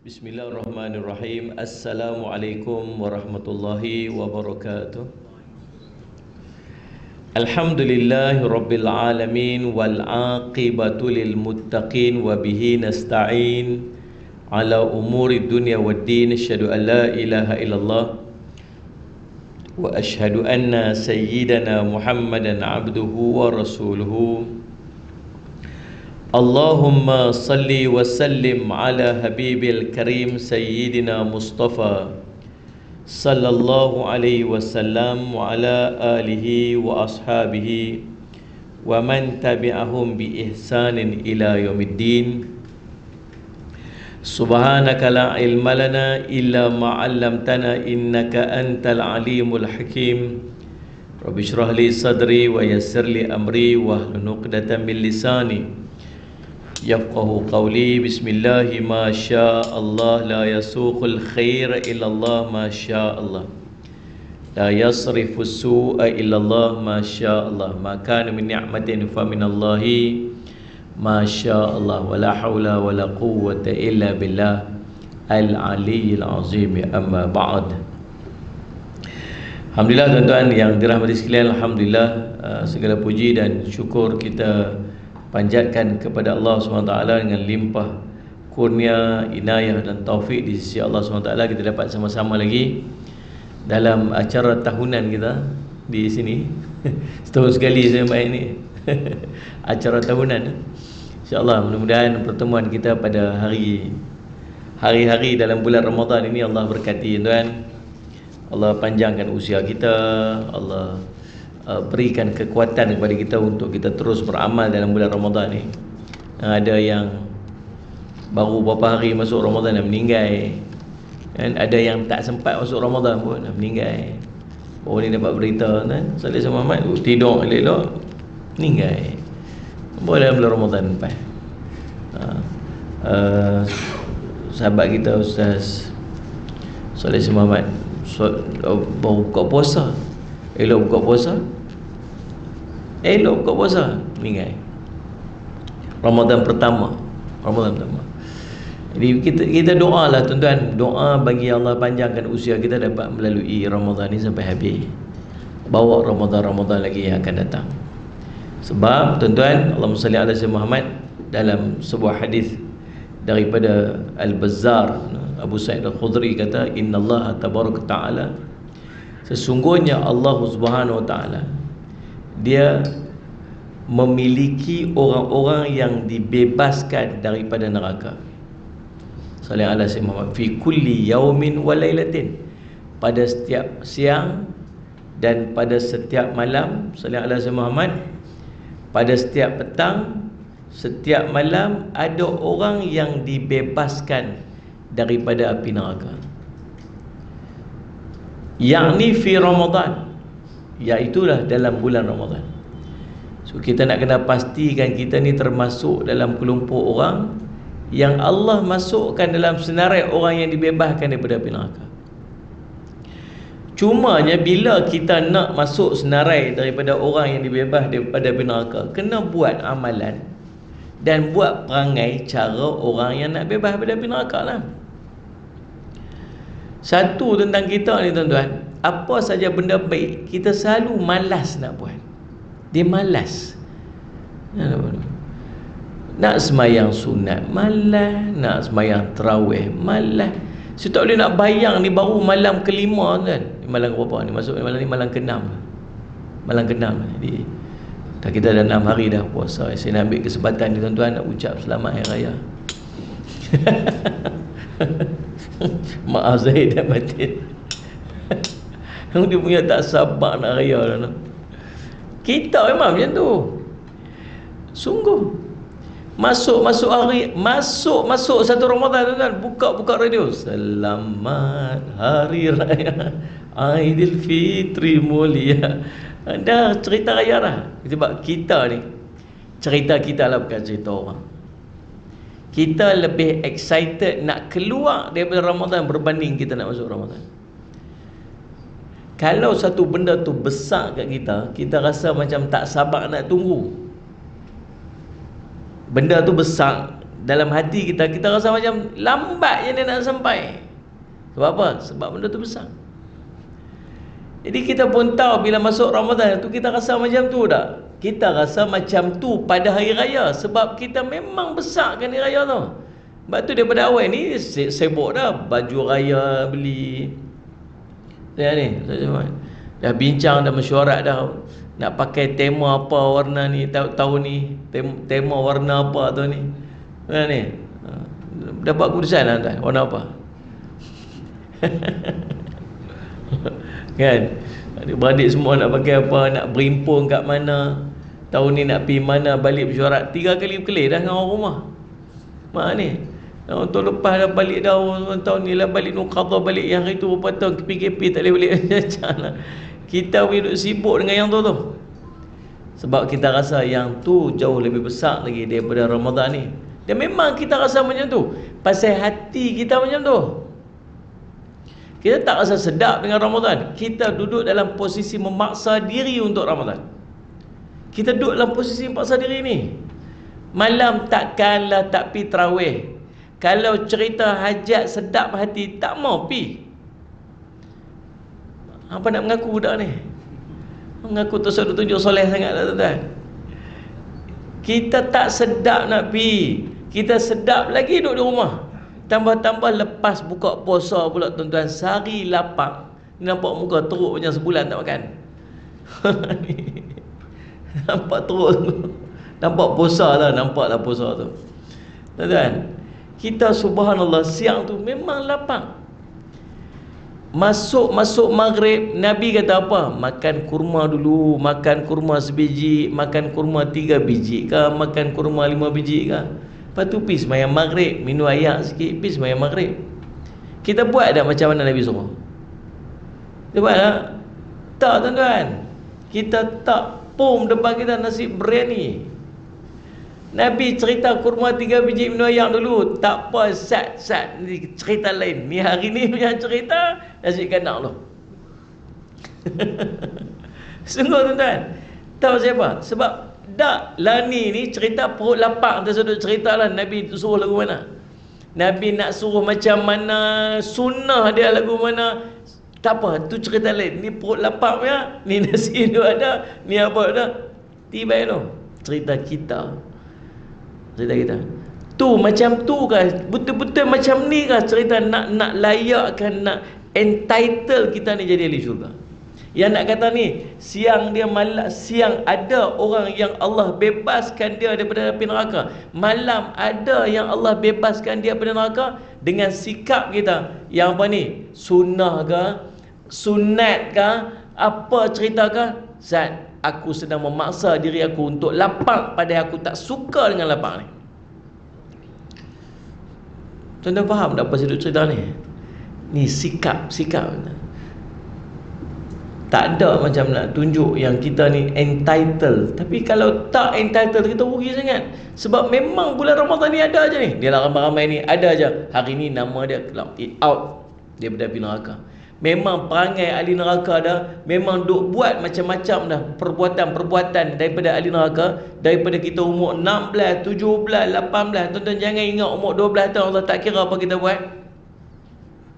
Bismillahirrahmanirrahim. Assalamualaikum warahmatullahi wabarakatuh. Alhamdulillahi rabbil alamin wal aqibatu lil muttaqin wa bihi nasta'in ala umuri dunya waddin. Asyhadu an la ilaha illallah wa asyhadu anna sayyidana Muhammadan abduhu wa rasuluhu. Allahumma salli wa sallim ala habibil karim sayyidina Mustafa sallallahu alaihi wasallam wa ala alihi wa ashabihi wa man tabi'ahum bi ihsanin ila yaumiddin. Subhanaka la ilma lana illa ma 'allamtana innaka antal alimul hakim. Rabbi shrah li sadri wa yassir li amri wahlul 'uqdatam min lisani yafqahu qawli. Bismillahi ma syaa Allah la yasuqul khair illa Allah ma syaa Allah la yasrifu su'a illa Allah ma syaa Allah ma kana min ni'matin fa min Allahi ma syaa Allah wa la hawla wa la quwwata illa billah al-aliyyil azim. Amma ba'd. Alhamdulillah tuan-tuan yang dirahmati sekalian, alhamdulillah, segala puji dan syukur kita panjatkan kepada Allah SWT dengan limpah kurnia, inayah dan taufik di sisi Allah SWT. Kita dapat sama-sama lagi dalam acara tahunan kita di sini. Setahun sekali saya main ni acara tahunan. InsyaAllah mudah-mudahan pertemuan kita pada hari-hari dalam bulan Ramadan ini Allah berkati tuan. Allah panjangkan usia kita, Allah berikan kekuatan kepada kita untuk kita terus beramal dalam bulan Ramadan ni. Ada yang baru beberapa hari masuk Ramadan dah meninggal, dan ada yang tak sempat masuk Ramadan pun dah meninggal. Oh, ni dapat berita kan, Saleh Muhammad tidur elok-elok meninggal boleh dalam bulan Ramadan lepas. Sahabat kita Ustaz Saleh Muhammad baru buka puasa, elok buka puasa meninggal. Ramadan pertama. Jadi kita doalah tuan-tuan, doa bagi Allah panjangkan usia kita dapat melalui Ramadan ni sampai habis, bawa Ramadan lagi yang akan datang. Sebab tuan-tuan, Allahumma salli ala sayyidina Muhammad, dalam sebuah hadis daripada Al-Bazzar, Abu Sa'id Al-Khudri kata, innallaha tabaraka ta'ala, sesungguhnya Allah Subhanahu wa ta'ala dia memiliki orang-orang yang dibebaskan daripada neraka. Sallallahu alaihi wasallam, fi kulli yaumin wa lailatin, pada setiap siang dan pada setiap malam. Sallallahu alaihi wasallam, pada setiap petang, setiap malam ada orang yang dibebaskan daripada api neraka. Yakni fi Ramadan, iaitulah dalam bulan Ramadan. So kita nak kena pastikan kita ni termasuk dalam kelompok orang yang Allah masukkan dalam senarai orang yang dibebaskan daripada api neraka. Cumanya bila kita nak masuk senarai daripada orang yang dibebas daripada api neraka, kena buat amalan dan buat perangai cara orang yang nak bebas daripada api neraka lah. Satu tentang kita ni tuan-tuan, apa saja benda baik kita selalu malas nak buat. Dia malas. Nak semayang sunat malas, nak semayang tarawih malas. Saya tak boleh nak bayang ni baru malam kelima kan. Malam berapa ni? Masuk malam ni malam ke-6. Malam ke-6. Jadi kita dah 6 hari dah puasa. Saya nak ambil kesempatan ni tuan-tuan nak ucap selamat hari raya. Maaf Zahid dan batin. Dia punya tak sabar nak raya dah. Kita memang macam tu. Sungguh. Masuk satu Ramadan tuan-tuan, buka radio, selamat hari raya Aidilfitri mulia. Dah cerita raya dah. Sebab kita ni, cerita kita lah bukan cerita orang. Kita lebih excited nak keluar daripada Ramadan berbanding kita nak masuk Ramadan. Kalau satu benda tu besar kat kita, kita rasa macam tak sabar nak tunggu. Benda tu besar dalam hati kita, kita rasa macam lambat je dia nak sampai. Sebab apa? Sebab benda tu besar. Jadi kita pun tahu bila masuk Ramadan tu kita rasa macam tu tak? Kita rasa macam tu pada hari raya sebab kita memang besarkan hari raya tu. Sebab tu daripada awal ni sibuk dah baju raya beli. Ni dah bincang, dah mesyuarat dah nak pakai tema apa warna ni tahun ni, tema warna apa tu ni. Ni dapat keputusan lah tuan, warna apa? Kan? Adik-beradik semua nak pakai apa, nak berimpun kat mana, tahun ni nak pergi mana, balik mesyuarat 3 kali berkelih dah dengan orang rumah. Mak ni tahun lepas dah balik dah, tahun ni lah balik Nuqadah, balik yang hari tu berapa tahun PKP tak boleh balik. Kita boleh duduk sibuk dengan yang tu sebab kita rasa yang tu jauh lebih besar lagi daripada Ramadan ni. Dan memang kita rasa macam tu pasal hati kita macam tu. Kita tak rasa sedap dengan Ramadan. Kita duduk dalam posisi memaksa diri untuk Ramadan. Kita duduk dalam posisi memaksa diri ni. Malam takkanlah tak pi tarawih. Kalau cerita hajat sedap hati, tak mau pi. Apa nak mengaku budak ni? Mengaku tunjuk soleh sangat lah tuan-tuan. Kita tak sedap nak pi. Kita sedap lagi duduk di rumah. Tambah-tambah lepas buka puasa pula tuan-tuan, sehari lapang. Nampak muka teruk macam sebulan tak makan. Nampak teruk. Nampak puasa lah, nampaklah puasa tu. Tuan-tuan, kita subhanallah siang tu memang lapang. Masuk maghrib, Nabi kata apa? Makan kurma dulu, makan kurma sebiji, makan kurma 3 biji ke, makan kurma 5 biji ke. Lepas tu pergi sembahyang maghrib, minum air sikit, pergi sembahyang maghrib. Kita buat tak macam mana Nabi suruh? Kita buat tak? Tak tuan-tuan. Kita tak pom depan kita nasi biryani. Nabi cerita kurma 3 biji minum air dulu. Tak apa, sat ni cerita lain. Ni hari ni punya cerita nasi kanak tu. Sungguh tuan-tuan. Tahu siapa? Sebab dak lani ni cerita perut lapang. Kita sudah cerita lah Nabi suruh lagu mana. Nabi nak suruh macam mana, sunnah dia lagu mana. Tak apa, tu cerita lain. Ni perut lapang ya, ni nasi tu ada, ni apa ada. Tiba tu cerita kita. Cerita kita. Tu macam tu kah? Betul-betul macam ni kah cerita nak layakkan, nak entitle kita ni jadi ahli syurga. Yang nak kata ni, siang dia malam, siang ada orang yang Allah bebaskan dia daripada api neraka. Malam ada yang Allah bebaskan dia daripada neraka dengan sikap kita. Yang apa ni? Sunnah ke? Sunat ke? Apa cerita ke? Zat, aku sedang memaksa diri aku untuk lapang padahal aku tak suka dengan lapang ni. Tuan-tuan faham tak apa saya cerita ni? Ni sikap. Tak ada macam nak tunjuk yang kita ni entitled. Tapi kalau tak entitled, kita rugi sangat. Sebab memang bulan Ramadan ni ada aja ni. Dia lah ramai-ramai ni ada aja. Hari ni nama dia out daripada api neraka. Memang perangai ahli neraka dah. Memang duk buat macam-macam dah perbuatan-perbuatan daripada ahli neraka. Daripada kita umur 16, 17, 18. Tuan-tuan jangan ingat umur 12 tahun Allah tak kira apa kita buat.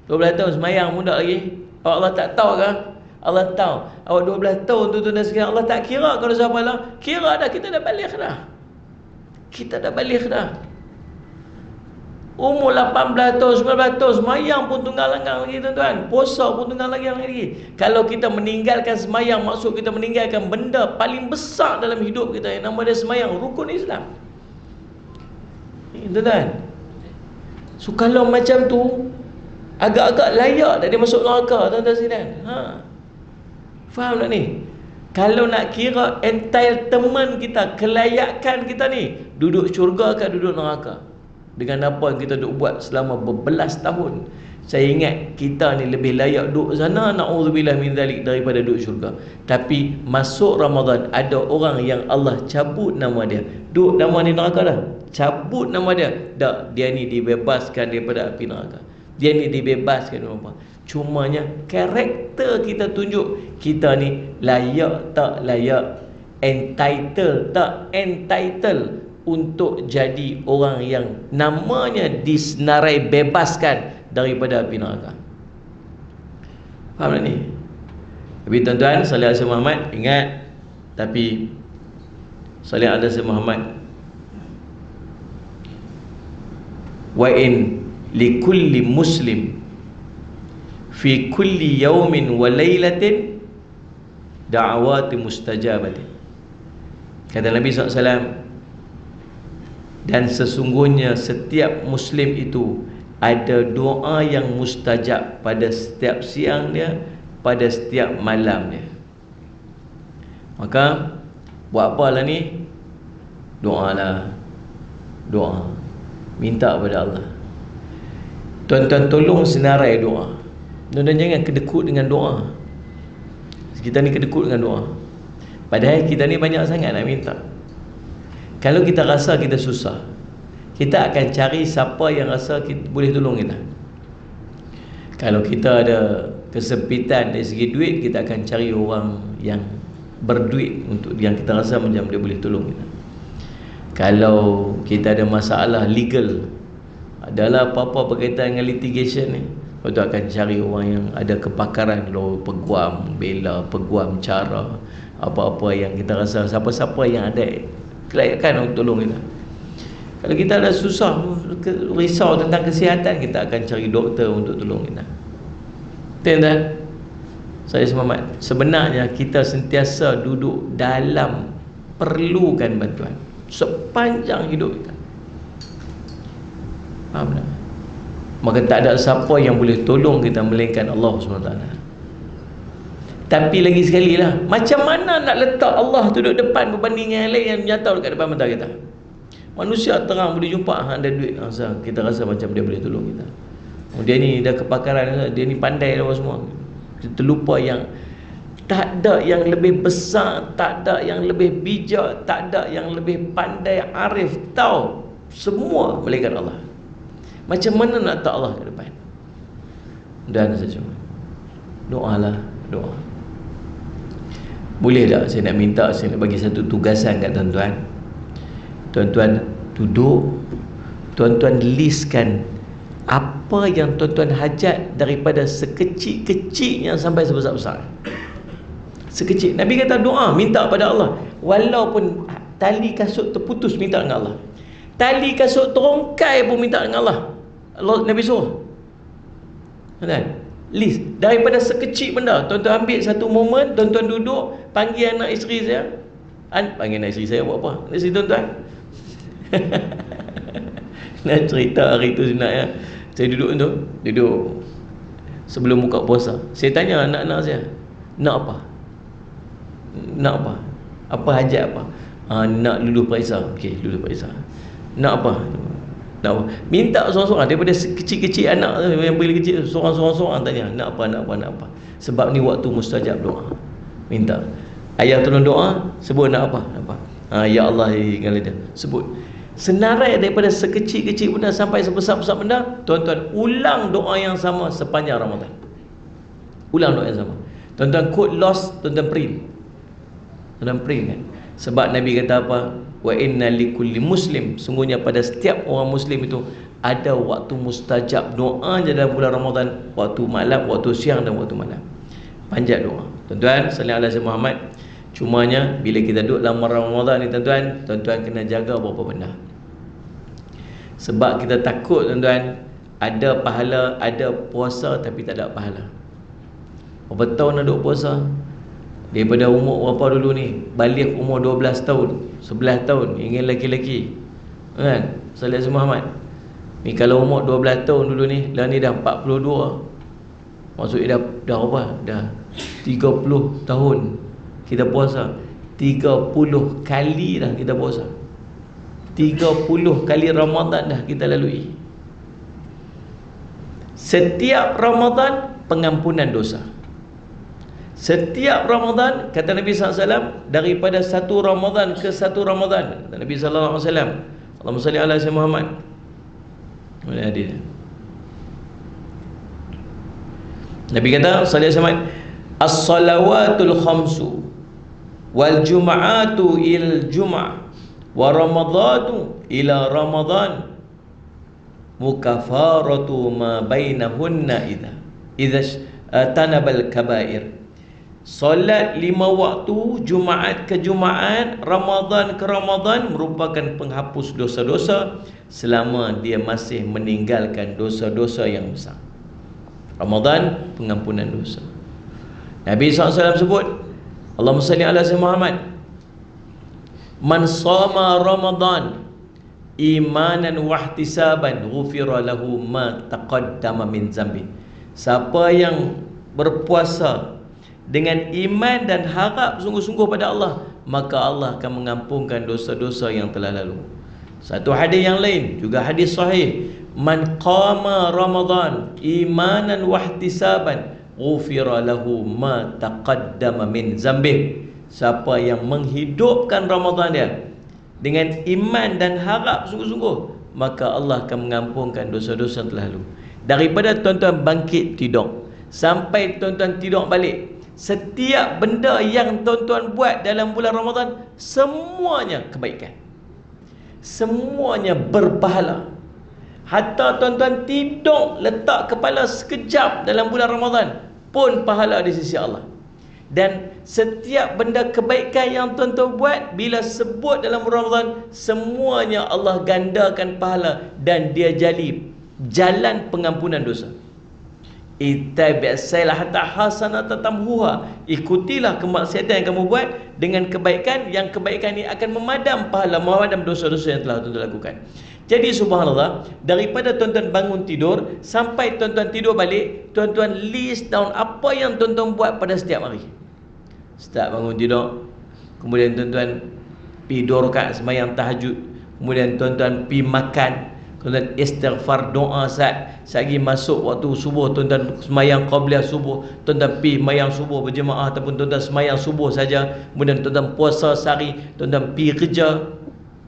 12 tahun semayang muda lagi. Allah tak tahu ke? Allah tahu. Awak 12 tahun tu tuan sekalian, Allah tak kira kalau siapa lah. Kira dah, kita dah balik dah. Kita dah balik dah. Umur 18 tahun, 19 tahun, semayang pun tunggal-langgang lagi tuan-tuan. Puasa pun tunggal-langgang lagi. Kalau kita meninggalkan semayang, maksud kita meninggalkan benda paling besar dalam hidup kita, yang nama dia semayang, rukun Islam. Tuan-tuan. So kalau macam tu, agak-agak layak tak dia masuk neraka tuan-tuan sekalian. Faham tak ni? Kalau nak kira entitlement kita, kelayakan kita ni, duduk syurga ke duduk neraka? Dengan apa yang kita duduk buat selama berbelas tahun. Saya ingat kita ni lebih layak duduk sana, na'udzubillah min zalik, daripada duduk syurga. Tapi masuk Ramadan, ada orang yang Allah cabut nama dia. Duduk nama ni neraka dah, cabut nama dia. Tak, dia ni dibebaskan daripada api neraka. Dia ni dibebaskan apa? Cumanya karakter kita tunjuk kita ni layak tak layak, entitled tak entitled. untuk jadi orang yang namanya disenarai bebaskan daripada api neraka. Faham tak ni? Tapi tuan-tuan, salih alaihi Muhammad, ingat, tapi salih alaihi Muhammad, wa in likulli muslim fi kulli yaumin wa laylatin da'awati mustajabatin. Kata Nabi SAW, dan sesungguhnya setiap muslim itu ada doa yang mustajab pada setiap siang dia, pada setiap malam dia. Maka buat apalah ni? Doalah. Doa, minta kepada Allah. Tuan-tuan tolong senarai doa. Tuan-tuan jangan kedekut dengan doa. Kita ni kedekut dengan doa, padahal kita ni banyak sangat nak minta. Kalau kita rasa kita susah, kita akan cari siapa yang rasa kita boleh tolong kita. Kalau kita ada kesempitan dari segi duit, kita akan cari orang yang berduit untuk yang kita rasa macam dia boleh tolong kita. Kalau kita ada masalah legal, adalah apa-apa berkaitan dengan litigation ni, kita akan cari orang yang ada kepakaran, peguam bela, peguam cara, apa-apa yang kita rasa, siapa-siapa yang ada kelayakan untuk tolong kita. Kalau kita ada susah, risau tentang kesihatan, kita akan cari doktor untuk tolong kita. Tuan-tuan, saya semangat, sebenarnya kita sentiasa duduk dalam perlukan bantuan sepanjang hidup kita. Faham tak? Maka tak ada siapa yang boleh tolong kita melainkan Allah SWT. Tapi lagi sekali lah, macam mana nak letak Allah duduk depan berbanding yang lain yang nyata dekat depan mata kita? Manusia terang boleh jumpa, ada duit, kita rasa macam dia boleh tolong kita. Dia ni dah kepakaran, dia ni pandai dah semua. Kita terlupa yang tak ada yang lebih besar, tak ada yang lebih bijak, tak ada yang lebih pandai, arif, tahu semua melainkan Allah. Macam mana nak letak Allah ke depan? Dan saja doalah, doa. Boleh tak saya nak minta, saya nak bagi satu tugasan kat tuan-tuan. Tuan-tuan duduk, tuan-tuan listkan apa yang tuan-tuan hajat, daripada sekecil-kecilnya sampai sebesar-besar. Sekecil. Nabi kata doa, minta pada Allah. Walaupun tali kasut terputus, minta dengan Allah. Tali kasut terongkai pun minta dengan Allah. Nabi suruh. Kan? List daripada sekecil benda. Tuan-tuan ambil satu momen, tuan-tuan duduk, panggil anak isteri saya. Panggil anak isteri saya buat apa? Anak isteri tuan-tuan. Nak cerita hari tu sebenarnya, saya duduk sebelum buka puasa. Saya tanya anak-anak saya, nak apa? Nak apa? Apa hajat apa? Nak luluh perisa. Okey, luluh perisa. Nak apa? Nak apa? Minta seorang-seorang daripada kecil-kecil anak yang paling kecil, seorang-seorang tanya, nak apa, nak apa, nak apa. Sebab ni waktu mustajab doa. Minta. Ayah tolong doa, sebut nak apa? Nak apa? Ya Allah, kalau dia sebut. Senarai daripada sekecil-kecil benda sampai sebesar-besar benda, tuan-tuan ulang doa yang sama sepanjang Ramadan. Ulang doa yang sama. Tuan-tuan quote lost, tuan-tuan print. Tuan-tuan print kan? Sebab Nabi kata apa? Wa inna likulli muslim, sungguhnya pada setiap orang muslim itu ada waktu mustajab doa dalam bulan Ramadan, waktu malam, waktu siang dan waktu malam. Panjat doa. Tuan-tuan, sallallahu alaihi Muhammad. Cumanya bila kita duduk dalam Ramadan ni tuan-tuan, tuan-tuan kena jaga beberapa benda. Sebab kita takut tuan-tuan, ada pahala, ada puasa tapi tak ada pahala. Berapa tahun nak duduk puasa? Daripada umur berapa dulu ni? Balik umur 12 tahun, 11 tahun, ingin laki-laki. Kan? Sallallahu alaihi Muhammad. Ni kalau umur 12 tahun dulu ni, lah ni dah 42. Maksudnya dah apa? Dah 30 tahun kita puasa. 30 kali dah kita puasa. 30 kali Ramadan dah kita lalui. Setiap Ramadan pengampunan dosa. Setiap Ramadan, kata Nabi SAW, daripada satu Ramadan ke satu Ramadan, kata Nabi SAW, Allahumma salli ala Sayyidina Muhammad. Mana hadis? Nabi kata sallallahu alaihi wasallam, as-salawatul khamsu wal jum'atu il jum'ah wa ramadhanu ila ramadhan mukafaratu ma bainahunna idza tanabal kabair. Solat 5 waktu, Jumaat ke Jumaat, Ramadan ke Ramadan merupakan penghapus dosa-dosa selama dia masih meninggalkan dosa-dosa yang besar. Ramadan, pengampunan dosa. Nabi SAW sebut, Allahumma salli ala sayyidina Muhammad, man shoma Ramadan imanan wahtisaban ghufira lahu ma taqaddama min zambi. Siapa yang berpuasa dengan iman dan harap sungguh-sungguh pada Allah, maka Allah akan mengampunkan dosa-dosa yang telah lalu. Satu hadis yang lain, juga hadis sahih, man qama Ramadan imanan wahtisaban ghufira lahu ma taqaddama min zambi. Siapa yang menghidupkan Ramadan dia dengan iman dan harap sungguh-sungguh, maka Allah akan mengampunkan dosa-dosa yang telah lalu. Daripada tuan-tuan bangkit tidur sampai tuan-tuan tidur balik, setiap benda yang tuan-tuan buat dalam bulan Ramadan, semuanya kebaikan, semuanya berpahala. Hatta tuan-tuan tidur letak kepala sekejap dalam bulan Ramadan pun pahala di sisi Allah. Dan setiap benda kebaikan yang tuan-tuan buat, bila sebut dalam bulan Ramadan, semuanya Allah gandakan pahala dan dia jadi jalan pengampunan dosa. Ittabi'sailah hatta hasanata tamhuha. Ikutilah kemaksiatan yang kamu buat dengan kebaikan, yang kebaikan ini akan memadam pahala, memadam dosa-dosa yang telah tuan-tuan lakukan. Jadi subhanallah, daripada tuan-tuan bangun tidur sampai tuan-tuan tidur balik, tuan-tuan list down apa yang tuan-tuan buat pada setiap hari. Start bangun tidur, kemudian tuan-tuan pergi 2 rakaat sembahyang tahajud, kemudian tuan-tuan pergi makan, tuan-tuan istighfar, doa saat lagi masuk waktu subuh, tuan-tuan sembahyang qabliyah subuh, tuan-tuan pergi sembahyang subuh berjemaah ataupun tuan-tuan sembahyang subuh saja, kemudian tuan-tuan puasa sehari, tuan-tuan pergi kerja.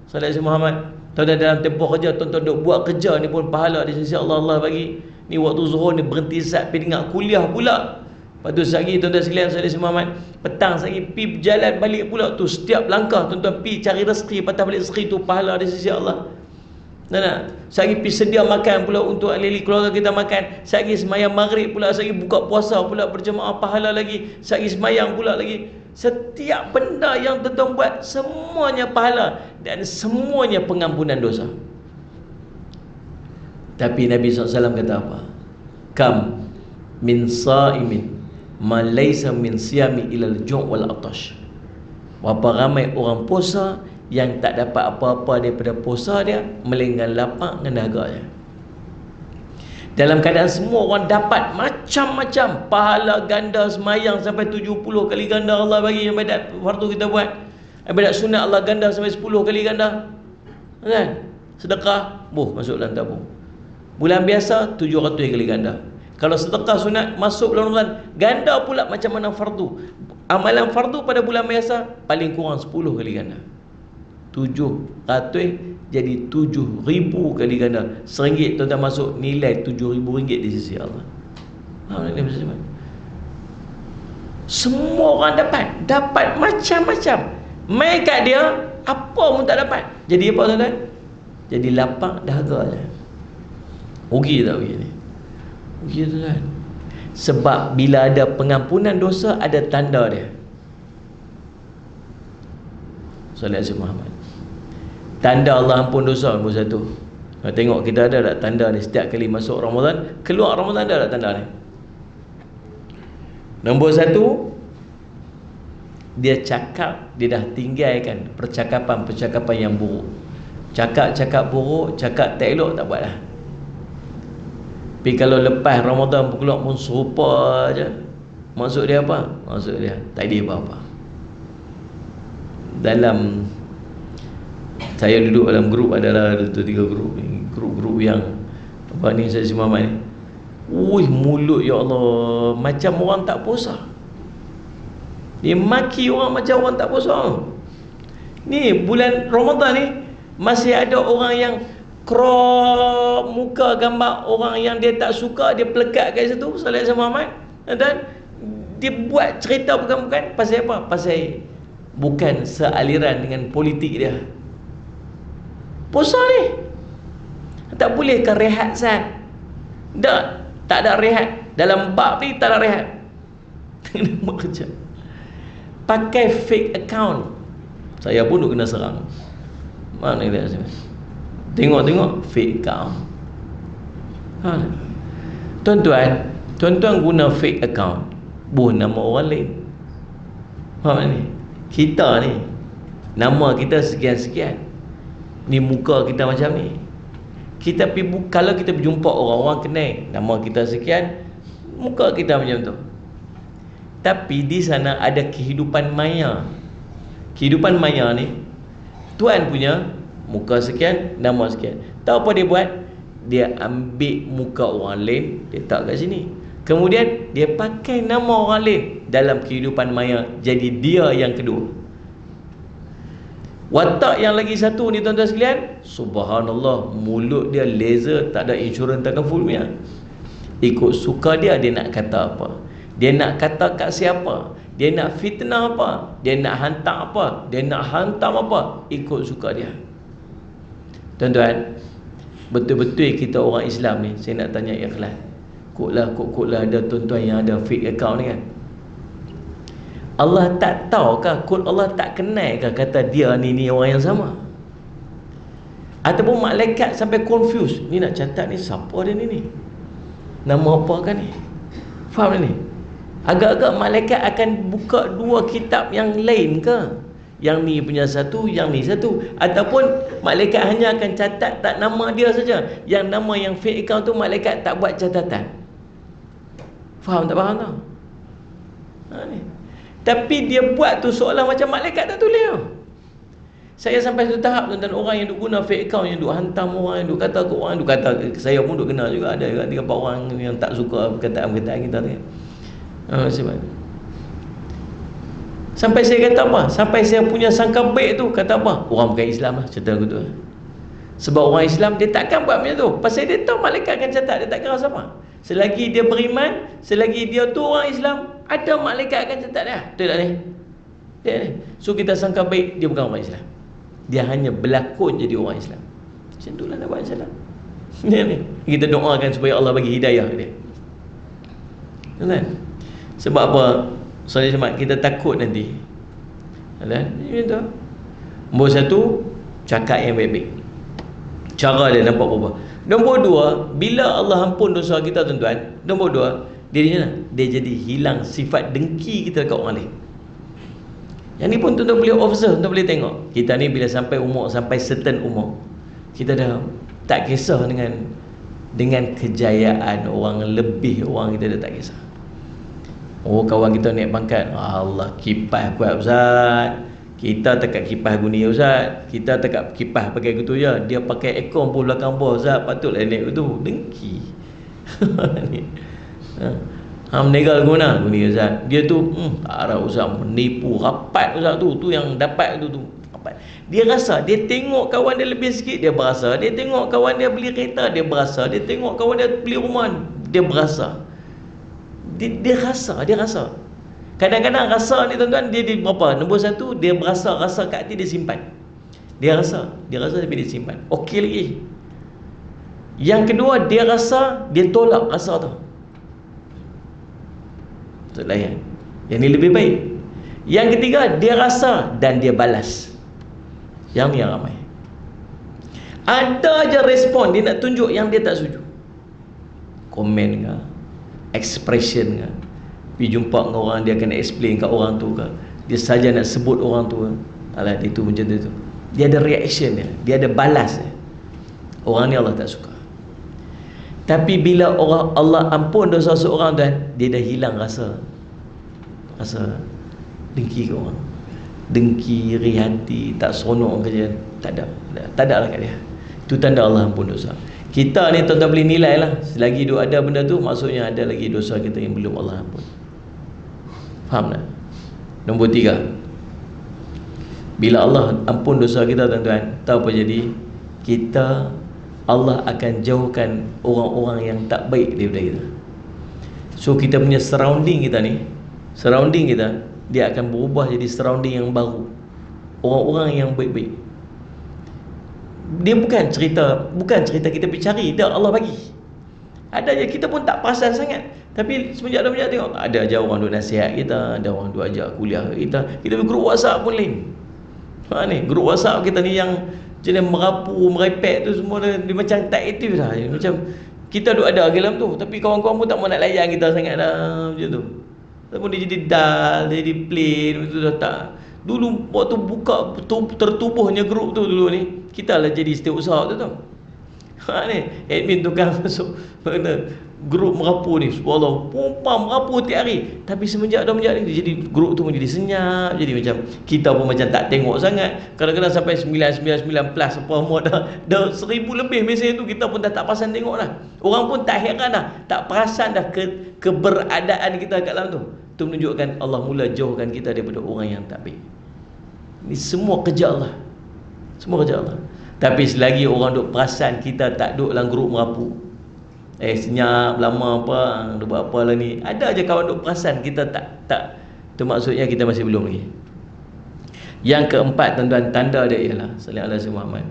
Salat Muhammad, tuan-tuan dalam tempoh kerja, tuan-tuan duk buat kerja ni pun pahala di sisi Allah, Allah bagi. Ni waktu zuhur ni berhenti sat pergi dengar kuliah pula. Lepas tu sehari tuan-tuan sekalian, Salat Muhammad, petang sehari pergi berjalan balik pula tu. Setiap langkah tuan-tuan pergi cari rezeki, patah balik rezeki tu pahala di sisi Allah. Nah, sehari pergi sedia makan pula untuk ahli keluarga kita makan. Sehari sembahyang maghrib pula, sehari buka puasa pula berjemaah pahala lagi. Sehari sembahyang pula lagi. Setiap benda yang tuan-tuan buat, semuanya pahala dan semuanya pengampunan dosa. Tapi Nabi SAW kata apa? Kam min sa'imin ma laysa min siyami ilal ju' wal atash. Berapa ramai orang puasa yang tak dapat apa-apa daripada puasa dia melainkan lapar dan dahaga dia. Dalam keadaan semua orang dapat macam-macam pahala ganda semayang sampai 70 kali ganda Allah bagi ibadat fardu kita buat. Ibadat sunat Allah ganda sampai 10 kali ganda. Kan? Sedekah, masuk dalam tabung. Bulan biasa 700 kali ganda. Kalau sedekah sunat masuk bulan Ramadan, ganda pula macam mana fardu. Amalan fardu pada bulan biasa paling kurang 10 kali ganda. 700 jadi 7,000 kali ganda. RM1 tuan-tuan masuk, nilai RM7,000 di sisi Allah. Semua orang dapat macam-macam. Mai kat dia apa pun tak dapat. Jadi apa tuan-tuan? Jadi lapar dahaga je. Rugi tak rugi ni? Rugi tuan-tuan. Sebab bila ada pengampunan dosa, ada tanda dia. Salat Muhammad. Tanda Allah ampun dosa nombor 1. Tengok kita ada tak tanda ni setiap kali masuk Ramadan, keluar Ramadan ada tak tanda ni? Nombor 1, dia cakap, dia dah tinggalkan percakapan-percakapan yang buruk. Cakap-cakap buruk, cakap tak elok tak buat dah. Tapi kalau lepas Ramadan keluar pun serupa je. Maksud dia apa? Maksud dia tak ada apa-apa. Dalam saya duduk dalam grup, adalah 2-3 grup yang apa ni, saya Muhammad ni. Mulut ya Allah macam orang tak puasa. Dia maki orang macam orang tak puasa. Ni bulan Ramadan ni masih ada orang yang crop muka gambar orang yang dia tak suka, dia pelekat kat situ. Salat Muhammad. Dan dia buat cerita bukan-bukan pasal apa? Pasal bukan sealiran dengan politik dia. Puasa ni tak boleh ke rehat Zat? Tak ada rehat. Dalam bab ni tak ada rehat. Kena kerja. Pakai fake account. Saya pun duk kena serang. Mana dia? Tengok fake account. Tuan-tuan guna fake account, buh nama orang lain. Faham ni? Kita ni nama kita sekian-sekian, ni muka kita macam ni. Kita kalau kita berjumpa orang kenal nama kita sekian, muka kita macam tu. Tapi di sana ada kehidupan maya. Kehidupan maya ni, tuan punya muka sekian, nama sekian. Tahu apa dia buat? Dia ambil muka orang lain, dia letak kat sini. Kemudian dia pakai nama orang lain dalam kehidupan maya, jadi dia yang kedua. Watak yang lagi satu ni tuan-tuan sekalian, subhanallah, mulut dia laser, tak ada insurans takaful punya. Ikut suka dia nak kata apa, dia nak kata kat siapa, dia nak fitnah apa, dia nak hantar apa, dia nak hantam apa, ikut suka dia. Tuan-tuan, betul-betul kita orang Islam ni, saya nak tanya ikhlas. Kotlah ada tuan-tuan yang ada fake account ni kan. Allah tak tahu kah? Kod Allah tak kenal kah kata dia ni orang yang sama? Ataupun malaikat sampai confuse, ni nak catat ni siapa dia ni? Nama apa kan ni? Faham ni? Agak-agak malaikat akan buka dua kitab yang lain ke? Yang ni punya satu, yang ni satu. Ataupun malaikat hanya akan catat tak nama dia saja. Yang nama yang fake account tu malaikat tak buat catatan. Faham tak faham tau? Ni. Tapi dia buat tu seolah macam malaikat tak tulis tau. Saya sampai satu tahap tuan-tuan, orang yang duk guna fake account, yang duk hantam orang, yang duk kata ke orang, duk kata, saya pun duk kenal juga, ada juga 3-4 orang yang tak suka perkataan-perkataan kita tu. Sebab sampai saya kata apa? Sampai saya punya sangka baik tu, kata apa? Orang bukan Islam lah, cerita aku tu. Sebab orang Islam dia takkan buat macam tu. Pasal dia tahu malaikat akan catat, dia takkan rasa apa. Selagi dia beriman, selagi dia tu orang Islam, ada malaikat akan catat dia. Betul tak ni? Dia ni. So kita sangka baik, dia bukan orang Islam. Dia hanya berlakon jadi orang Islam. Macam tu lah nak buat Islam. Dia ni. Kita doakan supaya Allah bagi hidayah dia. Kan? Sebab apa? Soalnya cuma kita takut nanti. Kan? Itu. Nombor satu, cakap yang baik-baik. Cara dia nampak berubah. Nombor dua, bila Allah ampun dosa kita tuan-tuan, nombor dua, dia jadi hilang sifat dengki kita dekat orang lain. Yang ni pun tuan-tuan boleh observe, tuan-tuan boleh tengok. Kita ni bila sampai umur, sampai certain umur, kita dah tak kisah dengan kejayaan orang lebih, orang kita dah tak kisah. Oh, kawan kita naik pangkat, Allah, kipas kuat Ustaz. Kita tekat kipas guni Ustaz. Kita tekat kipas pakai gitu je. Dia pakai aircon pun belakang bawah Ustaz. Patutlah naik gitu. Dengki. Meninggal guna guni Ustaz. Dia tu tak ada Ustaz, menipu rapat Ustaz tu. Tu yang dapat tu rapat. Dia rasa, dia tengok kawan dia lebih sikit, dia berasa. Dia tengok kawan dia beli kereta, dia berasa. Dia tengok kawan dia beli rumah, dia berasa. Dia rasa. Kadang-kadang rasa ni tuan-tuan, dia berapa? Nombor satu, dia berasa, rasa kat hati dia simpan. Dia rasa tapi dia simpan. Okey lagi. Yang kedua, dia rasa, dia tolak rasa tu. Betul lah ya. Yang ni lebih baik. Yang ketiga, dia rasa dan dia balas. Yang ni yang ramai. Ada je respon, dia nak tunjuk yang dia tak setuju. Komen ke, expression ke, pergi jumpa dengan orang, dia akan explain kat orang tu ke, dia saja nak sebut orang tu ke, alah dia tu macam tu. Dia ada reaction dia ada balas dia. Orang ni Allah tak suka. Tapi bila orang Allah ampun dosa seorang tu, dia dah hilang rasa dengki ke orang, dengki, iri hati, tak seronok kerja, tak ada lah kat dia. Itu tanda Allah ampun dosa. Kita ni tuan-tuan boleh nilai lah, selagi ada benda tu, maksudnya ada lagi dosa kita yang belum Allah ampun. Faham tak? Nombor 3, bila Allah ampun dosa kita tuan-tuan, tahu apa jadi? Allah akan jauhkan orang-orang yang tak baik daripada kita. So kita punya surrounding kita, dia akan berubah jadi surrounding yang baru, orang-orang yang baik-baik. Dia bukan cerita kita pergi cari, dia Allah bagi. Ada je kita pun tak perasan sangat. Tapi semenjak tengok, ada aja orang duk nasihat kita, ada orang duk ajak kuliah kita. Kita grup WhatsApp pun lain. Ni grup WhatsApp kita ni yang jenis merapu, merepek tu semua dia macam tak aktif dah. Macam kita duk ada dalam tu, tapi kawan-kawan pun tak mau nak layan kita sangat dah macam tu. Ataupun dia jadi dull, dia jadi plain, itu dah tak. Dulu waktu buka tertubuhnya grup tu dulu ni, kita lah jadi setiausaha tu tau. Ni admin tukang masuk grup merapu ni, subhanallah, pumpam merapu tiap hari. Tapi semenjak ni jadi grup tu menjadi senyap, jadi macam kita pun macam tak tengok sangat. Kadang-kadang sampai 999 plus apa semua dah 1000 lebih mesej tu, kita pun dah tak perasan tengok dah. Orang pun tak heran dah, tak perasan dah keberadaan kita kat dalam tu. Itu menunjukkan Allah mula jauhkan kita daripada orang yang tak baik. Ini semua kerja Allah. Semua kerja Allah. Tapi selagi orang duk perasan kita tak duk dalam grup merapu, senyap lama apa, duk buat apa lah ni, ada aja kawan duk perasan kita tak tu maksudnya kita masih belum lagi. Yang keempat, tuan-tuan, tanda dia ialah sallallahu alaihi Muhammad,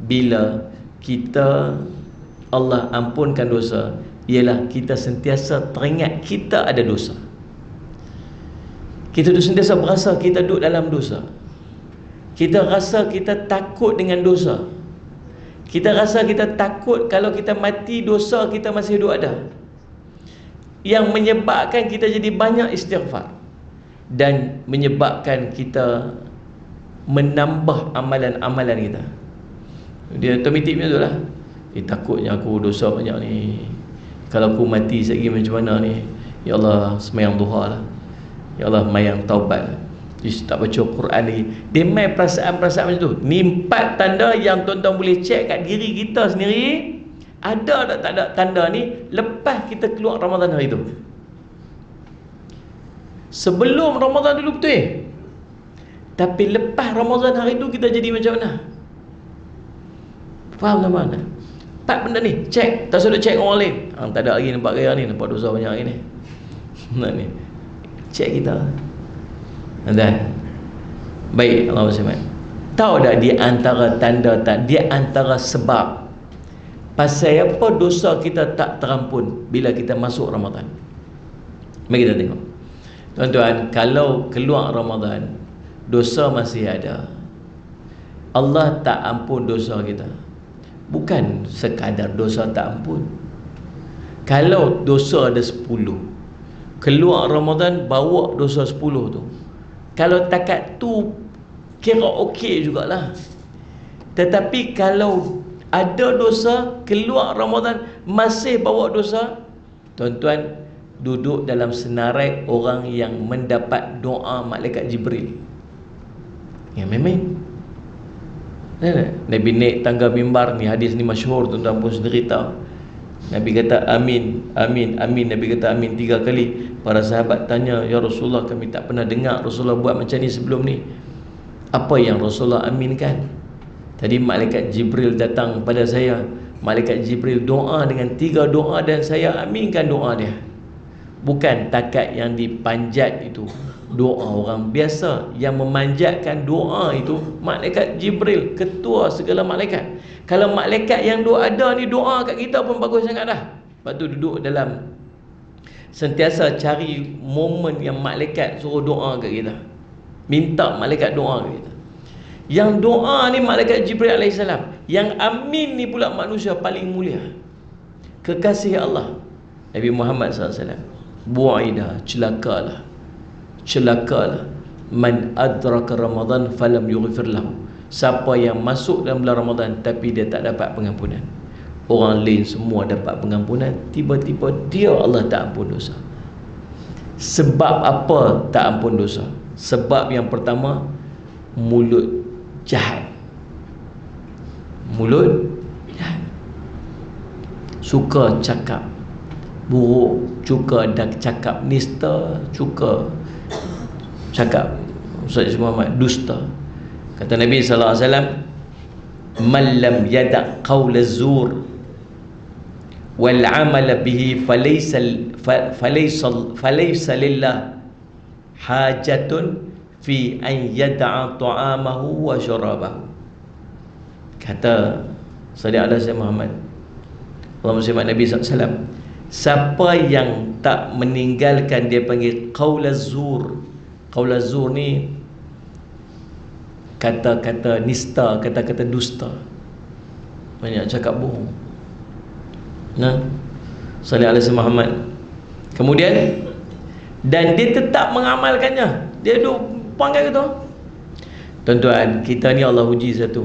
bila kita Allah ampunkan dosa, ialah kita sentiasa teringat kita ada dosa. Kita tu sentiasa berasa kita duduk dalam dosa. Kita rasa kita takut dengan dosa. Kita rasa kita takut kalau kita mati dosa kita masih hidup ada. Yang menyebabkan kita jadi banyak istighfar dan menyebabkan kita menambah amalan-amalan kita. Dia otomatik macam tu lah. Takutnya aku dosa banyak ni, kalau aku mati sekejap lagi macam mana ni. Ya Allah, semayang duha lah. Ya Allah, mayang taubat lah. Tak baca Quran lagi. Dia main perasaan-perasaan macam tu. Ni 4 tanda yang tuan-tuan boleh cek kat diri kita sendiri. Ada tak tak ada tanda ni lepas kita keluar Ramadan hari tu. Sebelum Ramadan dulu betul. Tapi lepas Ramadan hari tu kita jadi macam mana? Faham tak mana? 4 benda ni cek. Tak sudah cek orang lain. Tak ada lagi nampak gaya ni, nampak dosa banyak hari ni. Nah ni. Cek kita. Dan baik, Allah SWT tahu tak di antara tanda di antara sebab pasal apa dosa kita tak terampun bila kita masuk Ramadan? Mari kita tengok. Tuan-tuan, kalau keluar Ramadan dosa masih ada, Allah tak ampun dosa kita. Bukan sekadar dosa tak ampun. Kalau dosa ada 10, keluar Ramadan bawa dosa 10 tu, kalau takat tu kira okey jugalah. Tetapi kalau ada dosa keluar Ramadan masih bawa dosa, tuan-tuan duduk dalam senarai orang yang mendapat doa malaikat Jibril. Ya memang Nabi naik tangga mimbar ni, hadis ni masyhur, tuan-tuan pun sendiri tahu. Nabi kata amin, amin, amin. Nabi kata amin 3 kali. Para sahabat tanya, ya Rasulullah, kami tak pernah dengar Rasulullah buat macam ni sebelum ni. Apa yang Rasulullah aminkan? Tadi malaikat Jibril datang pada saya. Malaikat Jibril doa dengan 3 doa dan saya aminkan doa dia. Bukan takat yang dipanjat itu doa orang biasa. Yang memanjatkan doa itu malaikat Jibril, ketua segala malaikat. Kalau malaikat yang ada ni doa kat kita pun bagus sangat dah. Lepas tu duduk dalam, sentiasa cari momen yang malaikat suruh doa kat kita, minta malaikat doa kat kita. Yang doa ni malaikat Jibril AS. Yang amin ni pula manusia paling mulia, kekasih Allah, Nabi Muhammad SAW. Bu'aidah, celakalah, celakalah man adraka Ramadan falam yughfir lahu. Siapa yang masuk dalam bulan Ramadan tapi dia tak dapat pengampunan. Orang lain semua dapat pengampunan, tiba-tiba dia Allah tak ampun dosa. Sebab apa tak ampun dosa? Sebab yang pertama, mulut jahat. Mulut jahat, suka cakap buruk, suka cakap nista, suka cakap, Ustaz Muhammad, dusta. Kata Nabi SAW, man lam yada' qawla zur wal amala bihi falaysa lillah hajatun fi an yada'a ta'amahu wa syarabahu. Kata Salih ala Sayyidina Muhammad, Allahumma salli ala Nabi SAW, siapa yang tak meninggalkan, dia panggil qaulaz zur. Qaulaz zur ni kata-kata nista, kata-kata dusta, banyak cakap bohong. Nah, Salih ala Sayyidina Muhammad. Kemudian, dan dia tetap mengamalkannya, dia duk panggil gitu. Tuan-tuan, kita ni Allah uji satu,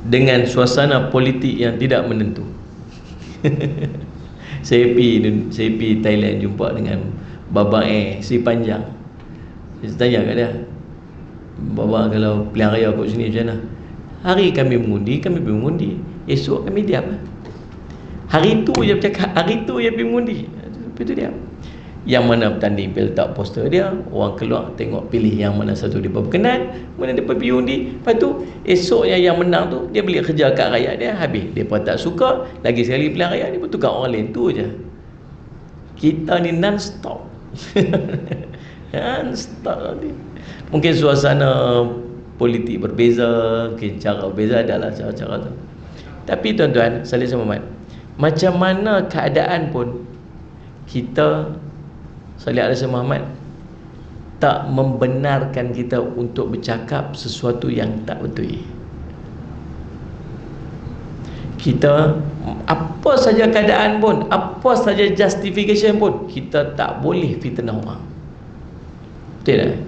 dengan suasana politik yang tidak menentu. saya pergi Thailand, jumpa dengan Baba Sri Panjang. Saya tanya kat dia, Baba, kalau pilihan raya kat sini macam mana? Hari kami mengundi, kami pergi mengundi, esok kami diam. Hari tu je bercakap, hari tu je pergi mengundi, lepas tu diam. Yang mana bertanding pergi letak poster dia, orang keluar tengok pilih yang mana satu dia berkenan, mana dia pergi undi. Lepas tu esoknya yang menang tu dia beli kerja kat rakyat dia, habis dia pun tak suka lagi sekali pilihan rakyat, dia pun tukar orang lain. Tu je. Kita ni non-stop. Non-stop. Mungkin suasana politik berbeza, mungkin cara berbeza, adalah cara-cara tu. Tapi tuan-tuan, Salih Muhammad, macam mana keadaan pun, kita Salih alaihi Muhammad tak membenarkan kita untuk bercakap sesuatu yang tak betul. Kita apa saja keadaan pun, apa saja justification pun, kita tak boleh fitnah orang. Betul tak?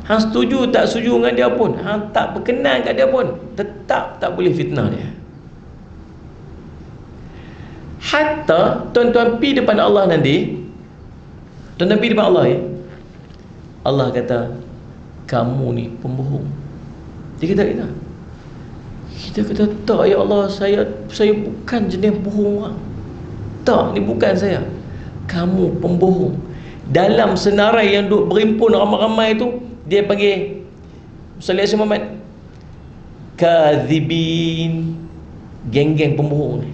Hang setuju tak setuju dengan dia pun, hang tak berkenan kat dia pun, tetap tak boleh fitnah dia. Hatta tuan-tuan pergi depan Allah nanti, tuan-tuan pergi depan Allah, Allah kata, kamu ni pembohong. Dia kata kita. Kita kata, tak ya Allah, saya bukan jenis bohong orang. Tak, ni bukan saya. Kamu pembohong. Dalam senarai yang duk berimpun ramai-ramai tu, dia panggil Salih alaihi Muhammad kadzibin, geng-geng pembohong ni.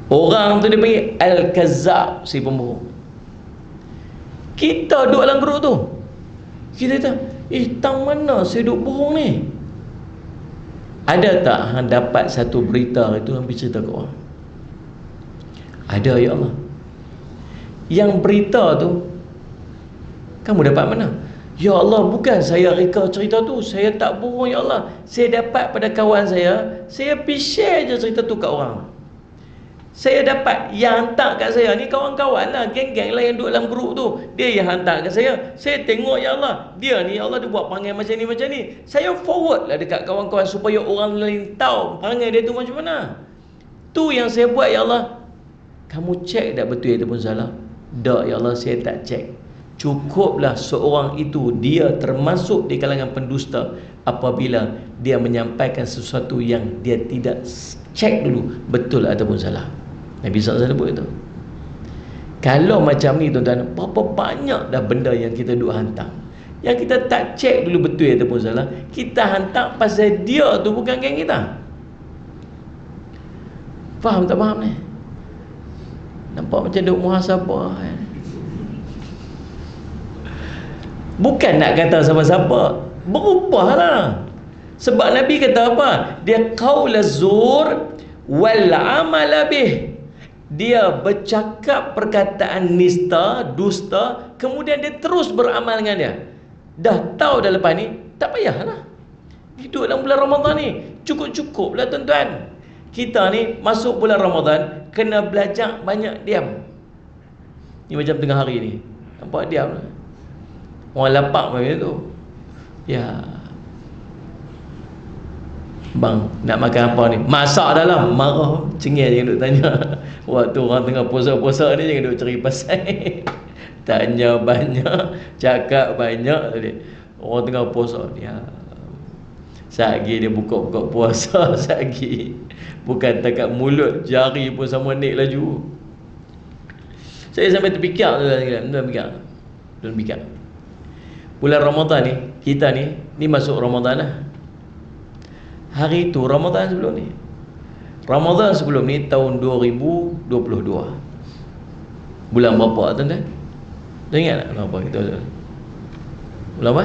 Orang tu dia panggil al-kazzab, si pembohong. Kita duduk dalam grup tu, kita kata, tang mana saya duduk bohong ni? Ada tak hang dapat satu berita itu hang pergi cerita ke orang? Ada ya Allah. Yang berita tu kamu dapat mana? Ya Allah, bukan saya reka cerita tu, saya tak bohong ya Allah. Saya dapat pada kawan saya pergi share je cerita tu kat orang. Saya dapat, yang hantar kat saya ni kawan-kawan lah, geng-geng lah yang duduk dalam grup tu, dia yang hantar kat saya tengok ya Allah, dia ni ya Allah, dia buat perangai macam ni, saya forward lah dekat kawan-kawan supaya orang lain tahu perangai dia tu macam mana. Tu yang saya buat ya Allah. Kamu cek tak betul ataupun salah? Tak ya Allah, saya tak cek. Cukuplah seorang itu, dia termasuk di kalangan pendusta apabila dia menyampaikan sesuatu yang dia tidak cek dulu betul ataupun salah. Nabi SAW sebut itu. Kalau macam ni tuan-tuan, berapa banyak dah benda yang kita duk hantar, yang kita tak cek dulu betul ataupun salah, kita hantar pasal dia tu bukan geng kita. Faham tak faham ni? Nampak macam duk muhasabah kan? Bukan nak kata siapa-siapa, berubahlah. Sebab Nabi kata apa? Dia qaulaz zur wal amal bih. Dia bercakap perkataan nista, dusta, kemudian dia terus beramal dengan dia. Dah tahu dah lepas ni, tak payahlah hidup dalam bulan Ramadan ni. Cukup-cukuplah tuan-tuan. Kita ni masuk bulan Ramadan, kena belajar banyak diam. Ni macam tengah hari ni, nampak diam lah. Orang lapak macam tu, ya bang, nak makan apa ni? Masak dah lah. Marah, cengih je duk tanya. Waktu orang tengah puasa-puasa ni, jangan duk cari pasal. Tanya banyak, cakap banyak tadi. Orang tengah puasa ni, satgi dia buka-buka puasa, satgi bukan takat mulut, jari pun sama naik laju. Saya sampai terfikir tuan fikir. Bulan Ramadan ni, kita ni masuk Ramadan lah. Hari tu Ramadan sebelum ni, Ramadan sebelum ni tahun 2022. Bulan berapa tuan-tuan? Tuan ingat tak berapa kita? Bulan apa?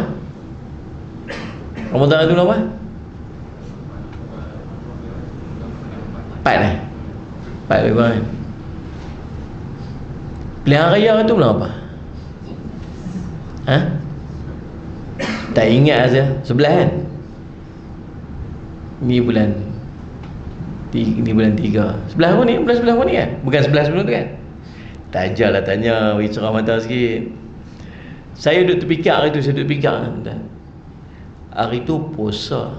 Ramadan tu apa? 4 4 lebih kurang kan? Pilihan raya tu bulan apa? Ha? Tak ingat saja. Sebelah kan? Ni bulan 3. Sebelah apa ni? Bulan sebelah apa ni kan? Bukan sebelah sebelum tu kan? Tak ajarlah tanya, bagi cerah mata sikit. Saya duduk terfikir hari tu, saya duduk fikir. Hari tu puasa.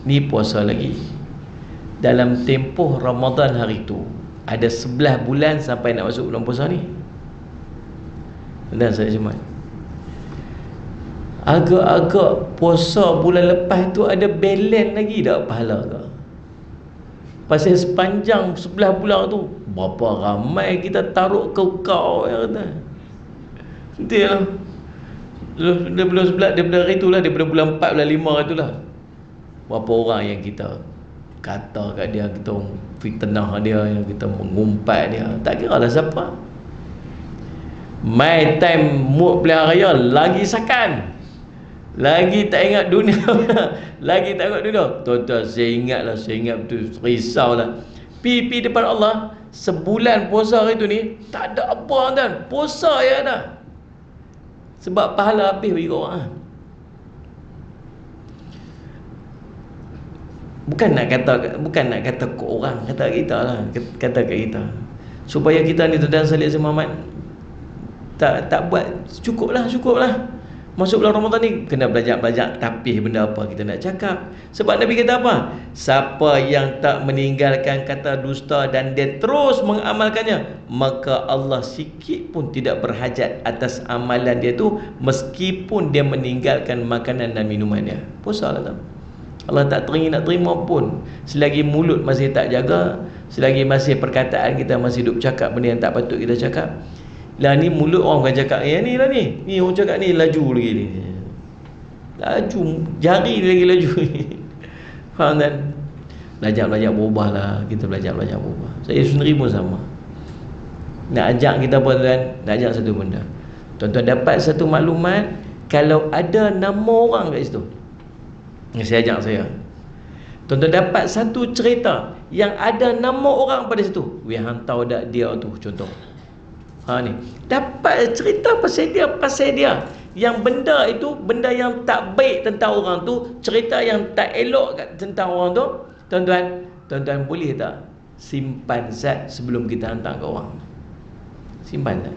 Ni puasa lagi. Dalam tempoh Ramadan hari tu ada 11 bulan sampai nak masuk bulan puasa ni. Dan saya cuma agak-agak puasa bulan lepas tu ada balance lagi tak pahala ke? Pasal sepanjang 11 bulan tu berapa ramai kita taruh kau yang kata. Nanti lah daripada hari tu lah, daripada bulan 4 bulan 5 tu lah, berapa orang yang kita kata kat dia, kita fitnah dia, yang kita mengumpat dia, tak kira lah siapa. My time mood pilihan raya lagi sakan, lagi tak ingat dunia lagi tak ingat dunia. Tuan-tuan, saya ingat betul, risaulah. Pi depan Allah sebulan puasa hari tu ni tak ada apa kan, puasa ya dah. Sebab pahala habis bagi orang. Bukan nak kata ke orang, kata kita lah, kata kat kita. Supaya kita ni tuan-tuan salih Muhammad tak buat, cukuplah. Masuk bulan Ramadan ni kena belajar tapih benda apa kita nak cakap. Sebab Nabi kata apa? Siapa yang tak meninggalkan kata dusta dan dia terus mengamalkannya, maka Allah sikit pun tidak berhajat atas amalan dia tu, meskipun dia meninggalkan makanan dan minuman dia. Puasa lah tu. Allah tak nak terima pun selagi mulut masih tak jaga, selagi masih perkataan kita masih duk cakap benda yang tak patut kita cakap. Lah ni mulut orang bukan cakap ni lah ni orang cakap ni laju lagi ni. Laju jari dia lagi laju ni. Faham kan? Belajar berubah lah. Kita belajar berubah. Saya sendiri pun sama. Nak ajak kita apa tuan? Nak ajak satu benda. Tuan-tuan dapat satu maklumat, kalau ada nama orang kat situ, saya ajak saya, tuan-tuan dapat satu cerita yang ada nama orang pada situ, hang tahu tak dia tu, contoh ni dapat cerita pasal dia, yang benda itu benda yang tak baik tentang orang tu, cerita yang tak elok tentang orang tu, tuan-tuan boleh tak simpan zat sebelum kita hantar ke orang? Simpan zat,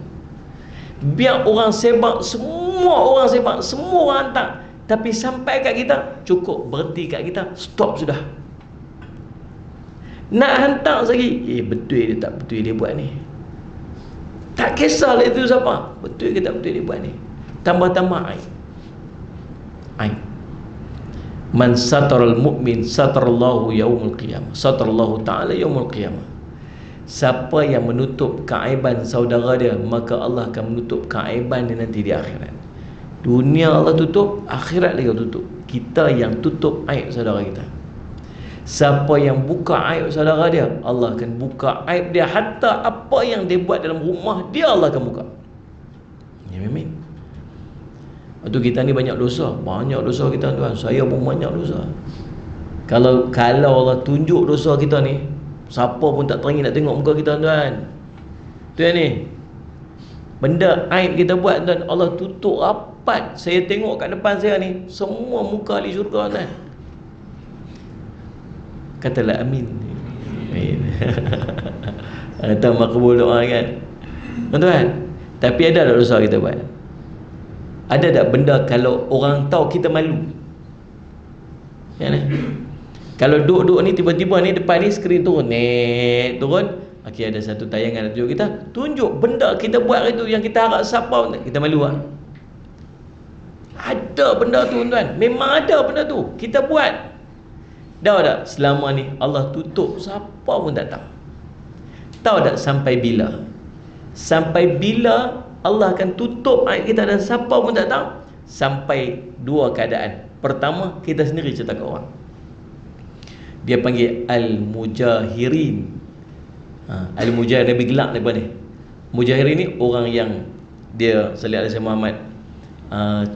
biar orang sebab, semua orang hantar, tapi sampai kat kita, cukup berhenti kat kita, stop sudah. Nak hantar lagi, betul dia tak betul dia buat ni, tak kisahlah itu siapa, betul ke tak betul dia buat ni, tambah-tambah aib. Man sataral mu'min satarallahu yaumul qiyamah, satarallahu ta'ala yaumul qiyamah. Siapa yang menutup keaiban saudara dia, maka Allah akan menutup keaiban dia nanti di akhirat. Dunia Allah tutup, akhirat lagi tutup. Kita yang tutup aib saudara kita. Siapa yang buka aib saudara dia, Allah akan buka aib dia. Hatta apa yang dia buat dalam rumah dia, Allah akan buka. Ya memang. Waktu kita ni banyak dosa kita tuan. Saya pun banyak dosa. Kalau Allah tunjuk dosa kita ni, siapa pun tak teringin nak tengok muka kita tuan. Tuan ni, benda aib kita buat tuan, Allah tutup rapat. Saya tengok kat depan saya ni, semua muka ahli syurga tuan. Katalah amin. Amin. Atau makbul doa kan, tuan-tuan. Tapi ada tak dosa kita buat? Ada tak benda kalau orang tahu kita malu? Ya ni. Kalau duduk ni tiba-tiba ni depan ni skrin turun, turun. Okey, ada satu tayangan tunjuk kita, tunjuk benda kita buat itu yang kita harap siapa, kita malu ah. Ada benda tu tuan, memang ada benda tu kita buat. Tahu tak selama ni Allah tutup, siapa pun tak tahu. Tahu tak sampai bila? Sampai bila Allah akan tutup aib kita dan siapa pun tak tahu? Sampai dua keadaan. Pertama, kita sendiri cerita ke orang. Dia panggil Al-Mujahirin. Al-Mujahirin, Nabi gelak daripada ni. Mujahirin ni orang yang dia sallallahu alaihi Muhammad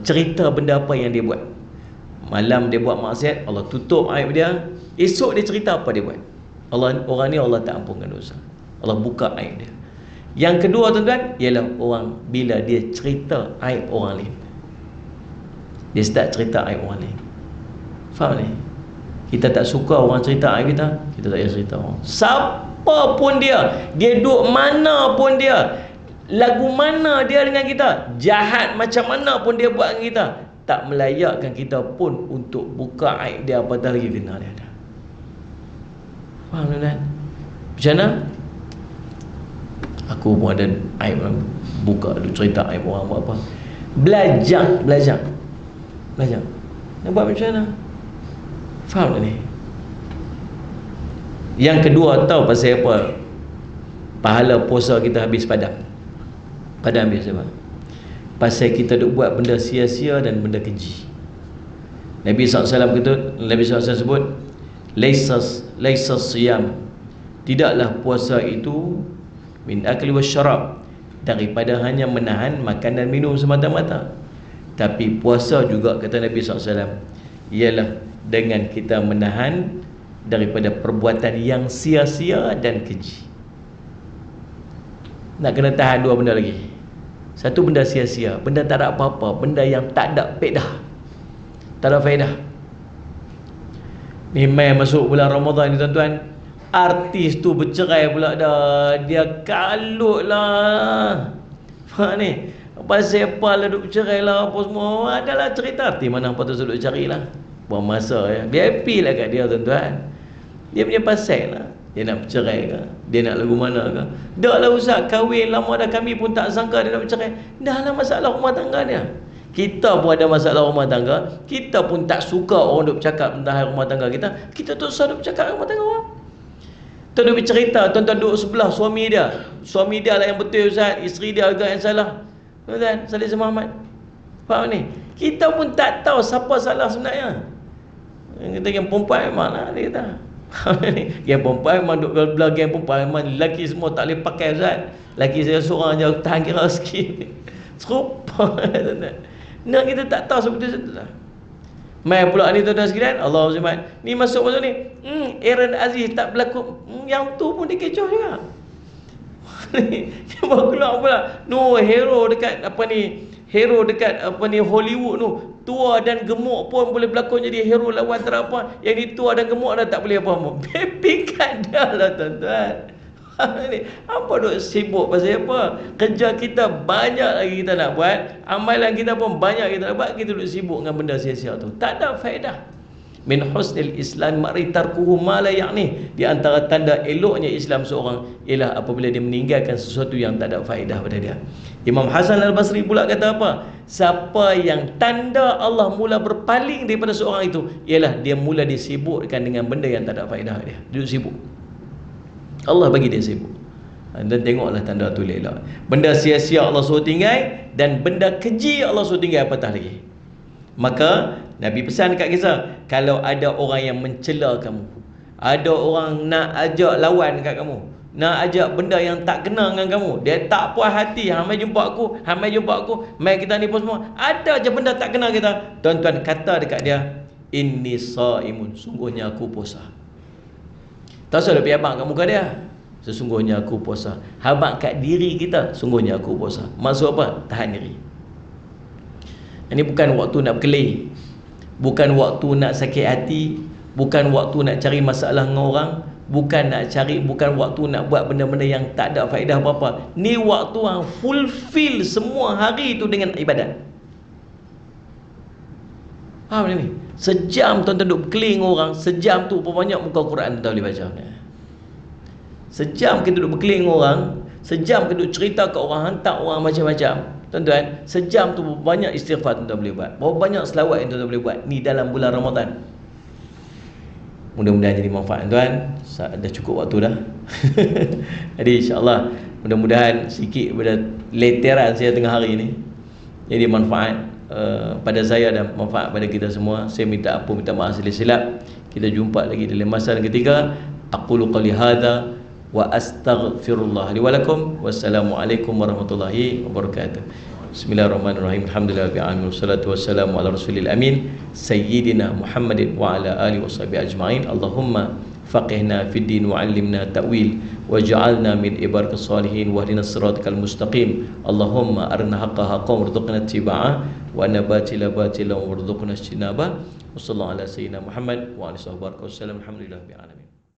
cerita benda apa yang dia buat. Malam dia buat maksiat, Allah tutup aib dia. Esok dia cerita apa dia buat. Orang ni Allah tak ampunkan dosa. Allah buka aib dia. Yang kedua tuan-tuan, ialah orang bila dia cerita aib orang lain. Dia start cerita aib orang lain. Faham ni? Kita tak suka orang cerita aib kita, kita tak payah cerita orang. Siapa pun dia duduk mana pun dia, lagu mana dia dengan kita, jahat macam mana pun dia buat dengan kita, tak melayakkan kita pun untuk buka aib dia, apatah lagi fitnah dia ada. Faham tuan? Macam mana? Aku pun ada aib, buka duk cerita aib orang buat apa. Belajar nak buat macam mana? Faham tak ni? Yang kedua, tahu pasal apa pahala puasa kita habis padam? Padam habis apa? Pasal kita duk buat benda sia-sia dan benda keji. Nabi SAW sebut, laisa siyam, tidaklah puasa itu min akli wasyarab, daripada hanya menahan makan dan minum semata-mata. Tapi puasa juga, kata Nabi SAW, ialah dengan kita menahan daripada perbuatan yang sia-sia dan keji. Nak kena tahan dua benda lagi. Satu, benda sia-sia, benda tak ada apa-apa, benda yang tak ada faedah, tak ada faedah. Ni mai masuk bulan Ramadan ni tuan-tuan, artis tu bercerai pula dah. Dia kalut lah. Faham ni? Pasal apa lah duk bercerai lah, apa semua. Adalah cerita artis mana apa tu duk carilah. Buang masa ya. VIP lah kat dia tuan-tuan. Dia punya pasal lah. Dia nak bercerai ke, dia nak lagu mana ke. Dah lah Ustaz, kahwin lama dah, kami pun tak sangka dia nak bercerai. Dah lah masalah rumah tangga dia. Kita pun ada masalah rumah tangga. Kita pun tak suka orang duk bercakap tentang rumah tangga kita. Kita tak usah duk bercakap rumah tangga orang. Tuan duk bercerita, tuan-tuan duduk sebelah suami dia. Suami dia lah yang betul Ustaz, isteri dia agak yang salah. Tuan-tuan, Salih Muhammad. Faham ni? Kita pun tak tahu siapa salah sebenarnya. Kita yang perempuan memang lah, dia kata. Yang perempuan memang duduk belah yang perempuan, memang lelaki semua tak boleh pakai Ustaz. Lelaki saya seorang je tahan kira sikit. Serupa. Nak kita tak tahu seperti itu lah. Mai pula ni tuan-tuan sekalian, Allah SWT, ni masuk ni, Aaron Aziz tak berlaku, yang tu pun dikecoh juga. Dia baru keluar pula, no, hero dekat Hollywood tu, tua dan gemuk pun boleh berlakon jadi hero lawan terapa. Yang ni tua dan gemuk dah tak boleh apa-apa. Baby kat dah lah tuan-tuan. Apa duk sibuk pasal apa? Kerja kita banyak lagi kita nak buat, amalan kita pun banyak kita nak buat, kita duk sibuk dengan benda sia-sia tu, tak ada faedah. Min husnil Islam mari tarkuhu ma la ya'ni, di antara tanda eloknya Islam seorang ialah apabila dia meninggalkan sesuatu yang tak ada faedah pada dia. Imam Hasan Al-Basri pula kata apa? Siapa yang tanda Allah mula berpaling daripada seorang itu ialah dia mula disibukkan dengan benda yang tak ada faedah dia. Dia sibuk. Allah bagi dia sibuk. Dan tengoklah tanda tu elok. Benda sia-sia Allah suruh tinggal, dan benda keji Allah suruh tinggal, apatah lagi. Maka Nabi pesan dekat kita, kalau ada orang yang mencela kamu, ada orang nak ajak lawan kat kamu, nak ajak benda yang tak kena dengan kamu, dia tak puas hati, mai jumpa aku, mai kita ni pun semua, ada je benda tak kena kita, tuan-tuan kata dekat dia, inni saimun, sungguhnya aku puasa. Tak usah pergi abang kat muka dia, sesungguhnya aku puasa. Habaq kat diri kita, sungguhnya aku puasa. Maksud apa? Tahan diri. Ini bukan waktu nak berkelih, bukan waktu nak sakit hati, bukan waktu nak cari masalah dengan orang, bukan waktu nak buat benda-benda yang tak ada faedah apa-apa. Ni waktu yang fulfill semua hari tu dengan ibadat. Faham ni? Sejam tuan-tuan duduk berkeliling orang, sejam tu banyak muka Quran tuan boleh baca. Sejam kita duduk berkeliling orang, sejam kita duduk cerita ke orang, hantar orang macam-macam. Tuan-tuan, sejam tu banyak istighfar tuan-tuan boleh buat. Berapa banyak selawat yang tuan-tuan boleh buat ni dalam bulan Ramadan. Mudah-mudahan jadi manfaat tuan. Dah cukup waktu dah. Jadi insya-Allah mudah-mudahan sikit pada leteran saya tengah hari ni jadi manfaat pada saya dan manfaat pada kita semua. Saya minta maaf silap. Kita jumpa lagi dalam masa dan ketika. Aqulu qali hadza wa astaghfirullah li wa lakum. Wassalamualaikum warahmatullahi wabarakatuh. Bismillahirrahmanirrahim. Alhamdulillahirabbil alamin wassalatu wassalamu ala rasulil amin sayyidina Muhammadin wa ala alihi washabihi ajmain. Allahumma faqihna fid din wa 'allimna ta'wil waj'alna min ibadikas salihin wahdinas siratal mustaqim. Allahumma arina haqqa haqqan warzuqna ittiba'ah wa anna batila batilan warzuqna ijtinabah. Wassallallahu ala sayyidina Muhammad wa alihi wasallam. Alhamdulillahirabbil alamin.